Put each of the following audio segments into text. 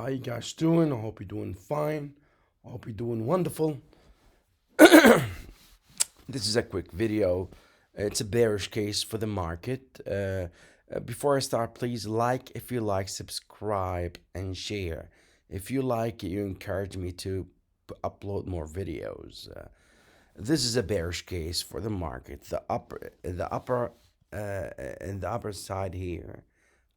How you guys doing? I hope you're doing fine. I hope you're doing wonderful. This is a quick video. It's a bearish case for the market. Before I start, please like if you like, subscribe, and share. If you like, you encourage me to upload more videos. This is a bearish case for the market. In the upper side here,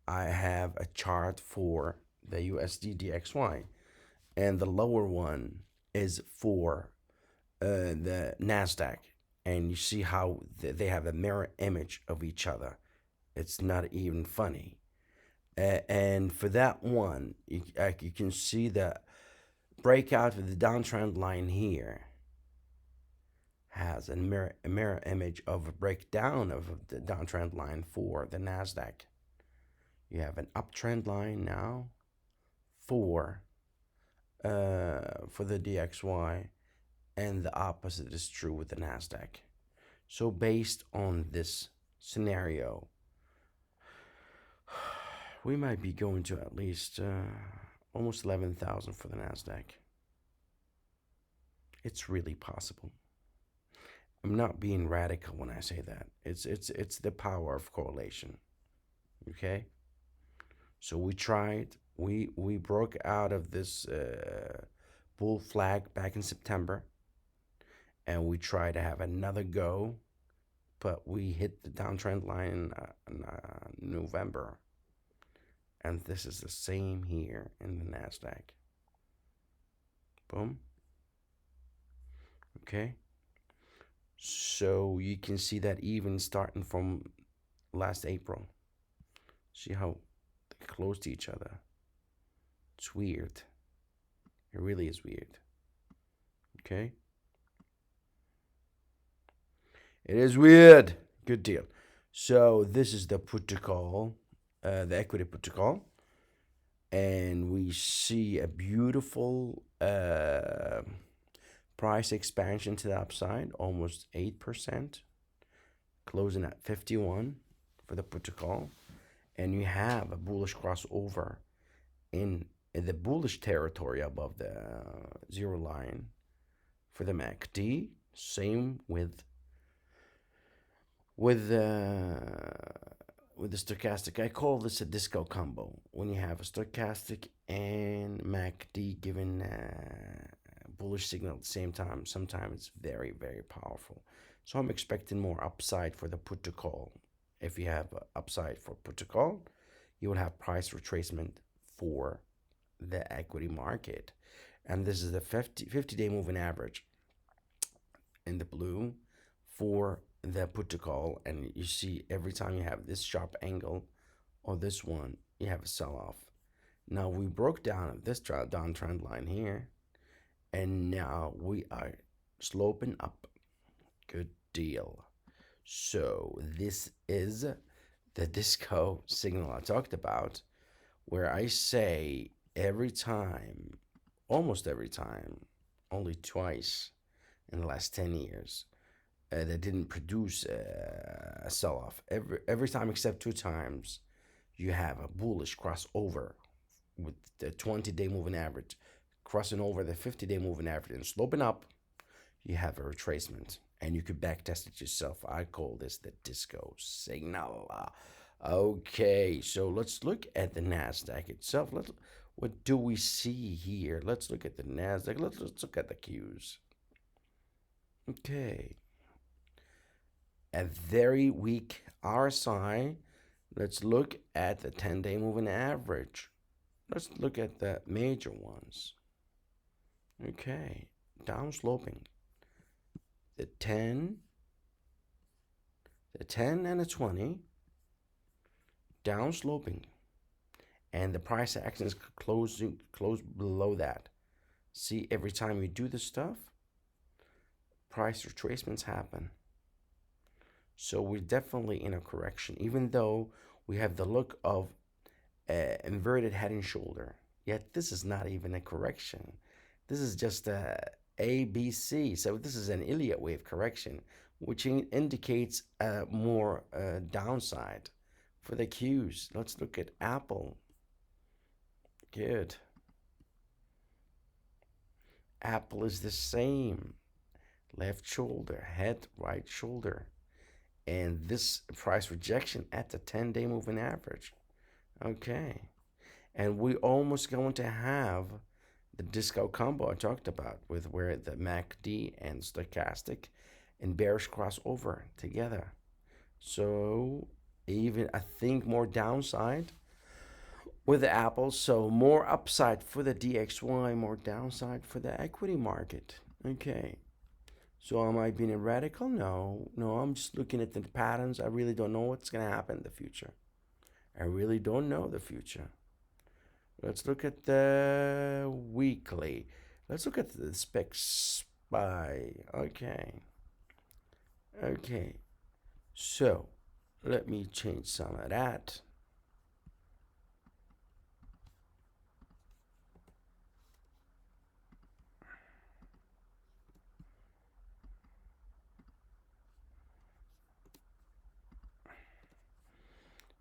I have a chart for the USD DXY, and the lower one is for the Nasdaq. And you see how they have a mirror image of each other. It's not even funny. And for that one, you can see the breakout of the downtrend line here has a mirror image of a breakdown of the downtrend line for the Nasdaq. You have an uptrend line now for the DXY, and the opposite is true with the Nasdaq. So based on this scenario, we might be going to at least almost 11,000 for the Nasdaq. It's really possible. I'm not being radical when I say that. It's the power of correlation. Okay? So we tried. We broke out of this bull flag back in September, and we tried to have another go, but we hit the downtrend line in November. And this is the same here in the Nasdaq. Boom. Okay. So you can see that even starting from last April. See how they close to each other. It's weird. It really is weird. Okay. It is weird. Good deal. So this is the put to call, the equity put to call. And we see a beautiful price expansion to the upside, almost 8%, closing at 51 for the put to call. And you have a bullish crossover in the bullish territory above the zero line for the MACD. Same with the stochastic. I call this a disco combo. When you have a stochastic and MACD giving bullish signal at the same time, sometimes it's very, very powerful. So I'm expecting more upside for the put to call. If you have upside for put to call, you will have price retracement for the equity market. And this is the 50-day moving average in the blue for the put to call. And you see every time you have this sharp angle or this one, you have a sell-off. Now we broke down this downtrend line here, and now we are sloping up. Good deal. So this is the disco signal I talked about, where I say every time, almost every time, only twice in the last 10 years, that didn't produce a sell-off. Every time except 2 times, you have a bullish crossover with the 20-day moving average crossing over the 50-day moving average and sloping up. You have a retracement, and you could backtest it yourself. I call this the disco signal. Okay, so let's look at the Nasdaq itself. What do we see here? Let's look at the Nasdaq. Let's look at the Qs. Okay, a very weak RSI. Let's look at the 10-day moving average. Let's look at the major ones. Okay, down sloping. The 10 and the 20, down sloping. And the price action is close below that. See, every time you do this stuff, price retracements happen. So we're definitely in a correction, even though we have the look of inverted head and shoulder. Yet this is not even a correction. This is just a ABC. So this is an Elliott wave correction, which indicates more downside for the Qs. Let's look at Apple. Good. Apple is the same. Left shoulder, head, right shoulder. And this price rejection at the 10-day moving average. Okay. And we almost going to have the disco combo I talked about with where the MACD and stochastic and bearish crossover together. So even I think more downside with the Apple, so more upside for the DXY, more downside for the equity market. Okay. So am I being a radical? No, no. I'm just looking at the patterns. I really don't know what's gonna happen in the future. I really don't know the future. Let's look at the weekly. Let's look at the spec SPY. Okay. Okay. So let me change some of that.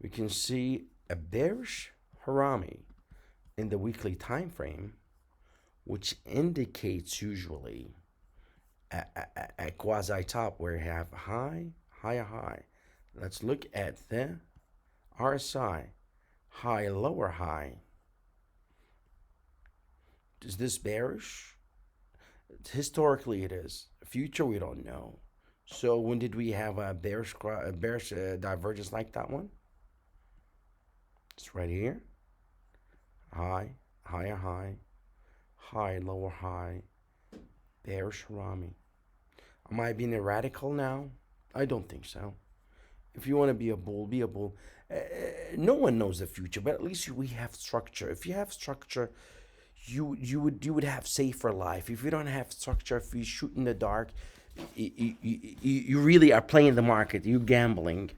We can see a bearish harami in the weekly time frame, which indicates usually a quasi top where you have high, higher high. Let's look at the RSI, high, lower high. Is this bearish? Historically, it is. Future, we don't know. So when did we have a bearish divergence like that one? It's right here. High, higher high, high, lower high, bearish harami. Am I being a radical now? I don't think so. If you want to be a bull, be a bull. No one knows the future, but at least we have structure. If you have structure, you would have safer life. If you don't have structure, if you shoot in the dark, you really are playing the market. You're gambling.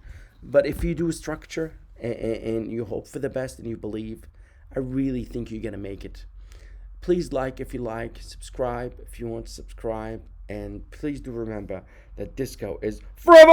But if you do structure and you hope for the best and you believe, I really think you're gonna make it. Please like if you like, subscribe if you want to subscribe, and please do remember that disco is forever.